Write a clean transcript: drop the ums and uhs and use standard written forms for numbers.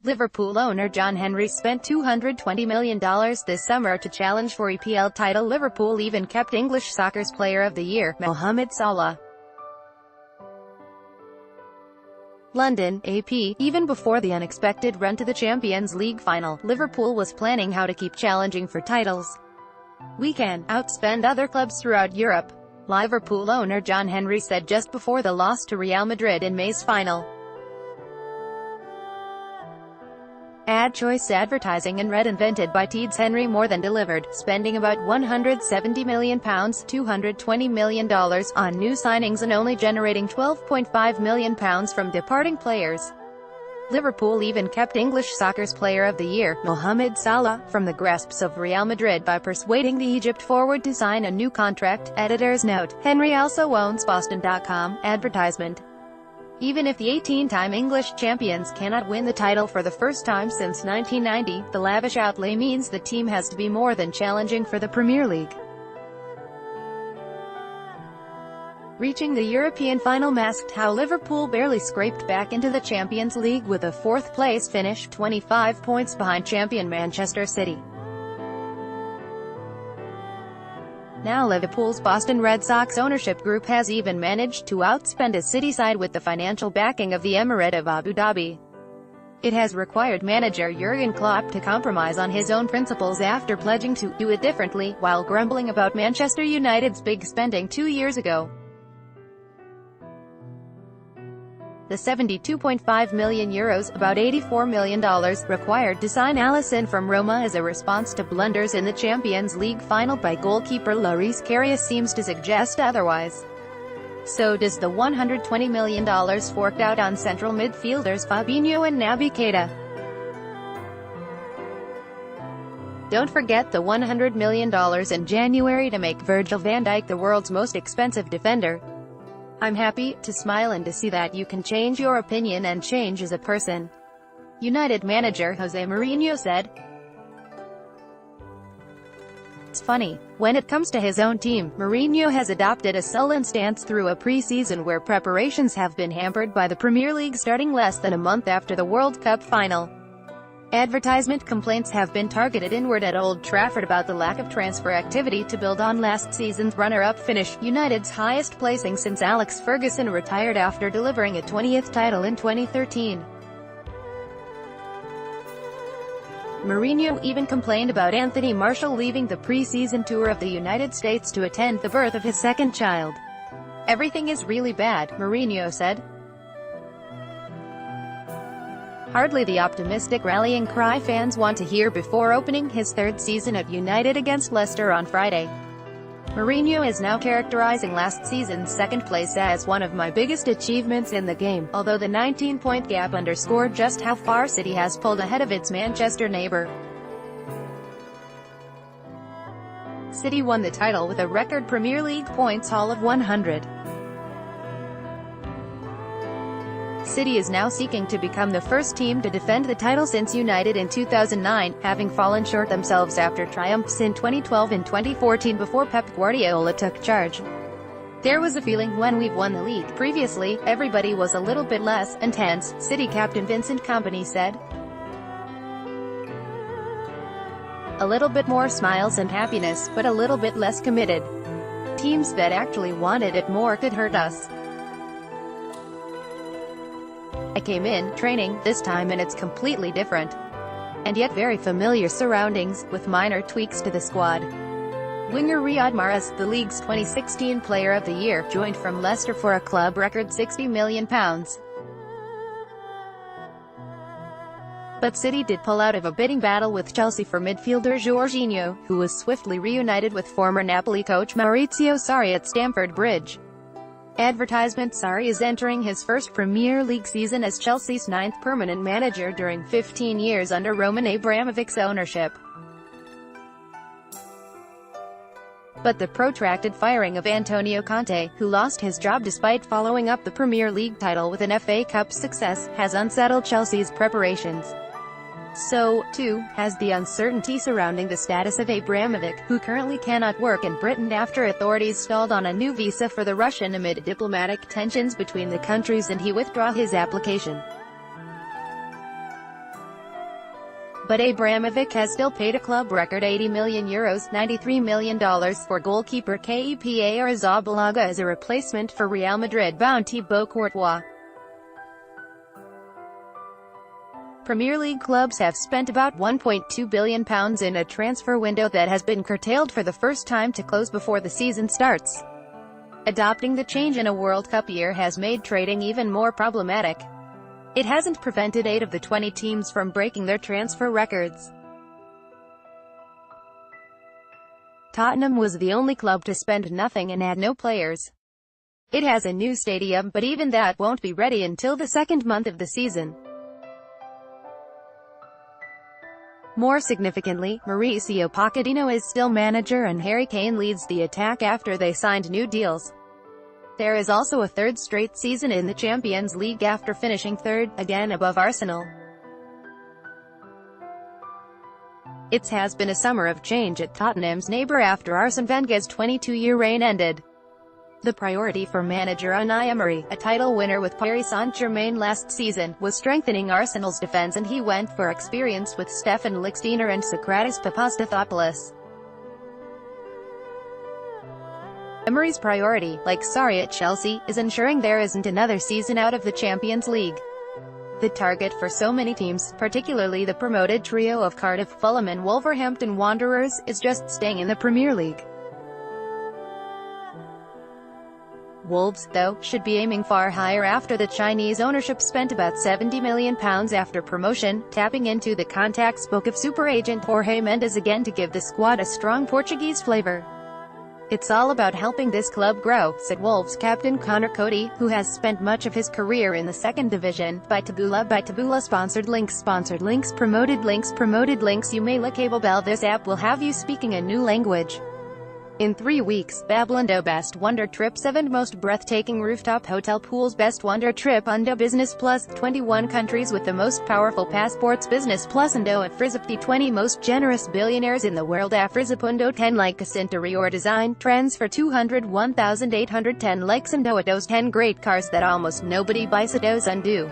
Liverpool owner John Henry spent $220 million this summer to challenge for EPL title. Liverpool even kept English soccer's Player of the Year, Mohamed Salah. London, AP. Even before the unexpected run to the Champions League final, Liverpool was planning how to keep challenging for titles. "We can outspend other clubs throughout Europe," Liverpool owner John Henry said just before the loss to Real Madrid in May's final. Ad choice advertising and red invented by Teeds Henry more than delivered, spending about £170 million $220 million on new signings and only generating £12.5 million from departing players. Liverpool even kept English soccer's Player of the Year, Mohamed Salah, from the grasps of Real Madrid by persuading the Egypt forward to sign a new contract. Editor's note: Henry also owns Boston.com. Advertisement. Even if the 18-time English champions cannot win the title for the first time since 1990, the lavish outlay means the team has to be more than challenging for the Premier League. Reaching the European final masked how Liverpool barely scraped back into the Champions League with a fourth-place finish, 25 points behind champion Manchester City. Now Liverpool's Boston Red Sox ownership group has even managed to outspend a City side with the financial backing of the Emirate of Abu Dhabi. It has required manager Jurgen Klopp to compromise on his own principles after pledging to do it differently, while grumbling about Manchester United's big spending 2 years ago. The €72.5 million, about $84 million, required to sign Alisson from Roma as a response to blunders in the Champions League final by goalkeeper Loris Karius seems to suggest otherwise. So does the $120 million forked out on central midfielders Fabinho and Naby Keita. Don't forget the $100 million in January to make Virgil van Dijk the world's most expensive defender. I'm happy to smile and to see that you can change your opinion and change as a person," United manager Jose Mourinho said. It's funny, when it comes to his own team, Mourinho has adopted a sullen stance through a pre-season where preparations have been hampered by the Premier League starting less than a month after the World Cup final. Advertisement complaints have been targeted inward at Old Trafford about the lack of transfer activity to build on last season's runner-up finish, United's highest placing since Alex Ferguson retired after delivering a 20th title in 2013. Mourinho even complained about Anthony Martial leaving the pre-season tour of the United States to attend the birth of his second child. "Everything is really bad," Mourinho said. Hardly the optimistic rallying cry fans want to hear before opening his third season at United against Leicester on Friday. Mourinho is now characterizing last season's second place as one of my biggest achievements in the game, although the 19-point gap underscored just how far City has pulled ahead of its Manchester neighbour. City won the title with a record Premier League points haul of 100. City is now seeking to become the first team to defend the title since United in 2009, having fallen short themselves after triumphs in 2012 and 2014 before Pep Guardiola took charge. "There was a feeling when we've won the league previously, everybody was a little bit less intense," City captain Vincent Kompany said. "A little bit more smiles and happiness, but a little bit less committed. Teams that actually wanted it more could hurt us. I came in, training, this time and it's completely different. And yet very familiar surroundings, with minor tweaks to the squad." Winger Riyad Mahrez, the league's 2016 Player of the Year, joined from Leicester for a club record £60 million. But City did pull out of a bidding battle with Chelsea for midfielder Jorginho, who was swiftly reunited with former Napoli coach Maurizio Sarri at Stamford Bridge. Advertisement: Sarri is entering his first Premier League season as Chelsea's 9th permanent manager during 15 years under Roman Abramovich's ownership. But the protracted firing of Antonio Conte, who lost his job despite following up the Premier League title with an FA Cup success, has unsettled Chelsea's preparations. So, too, has the uncertainty surrounding the status of Abramovich, who currently cannot work in Britain after authorities stalled on a new visa for the Russian amid diplomatic tensions between the countries and he withdrew his application. But Abramovich has still paid a club record €80 million $93 million for goalkeeper Kepa Arrizabalaga as a replacement for Real Madrid bound Thibaut Courtois. Premier League clubs have spent about £1.2 billion in a transfer window that has been curtailed for the first time to close before the season starts. Adopting the change in a World Cup year has made trading even more problematic. It hasn't prevented 8 of the 20 teams from breaking their transfer records. Tottenham was the only club to spend nothing and had no players. It has a new stadium, but even that won't be ready until the second month of the season. More significantly, Mauricio Pochettino is still manager and Harry Kane leads the attack after they signed new deals. There is also a third straight season in the Champions League after finishing third, again above Arsenal. It has been a summer of change at Tottenham's neighbour after Arsene Wenger's 22-year reign ended. The priority for manager Unai Emery, a title winner with Paris Saint-Germain last season, was strengthening Arsenal's defence, and he went for experience with Stefan Lichtsteiner and Socrates Papastathopoulos. Emery's priority, like Sarri at Chelsea, is ensuring there isn't another season out of the Champions League. The target for so many teams, particularly the promoted trio of Cardiff, Fulham and Wolverhampton Wanderers, is just staying in the Premier League. Wolves, though, should be aiming far higher after the Chinese ownership spent about £70 million after promotion, tapping into the contacts book of super agent Jorge Mendes again to give the squad a strong Portuguese flavour. "It's all about helping this club grow," said Wolves captain Conor Cody, who has spent much of his career in the second division. By Taboola sponsored links, promoted links. You may like Cable Bell. This app will have you speaking a new language. In 3 weeks, Bablando Best Wonder Trip 7 Most Breathtaking Rooftop Hotel Pools Best Wonder Trip Undo Business Plus 21 countries with the most powerful passports Business Plus Undo Afrizip the 20 most generous billionaires in the world Afrizip Undo 10 likes interior design trends for 201,810 likes Undo Ados 10 great cars that almost nobody buys Ados Undo.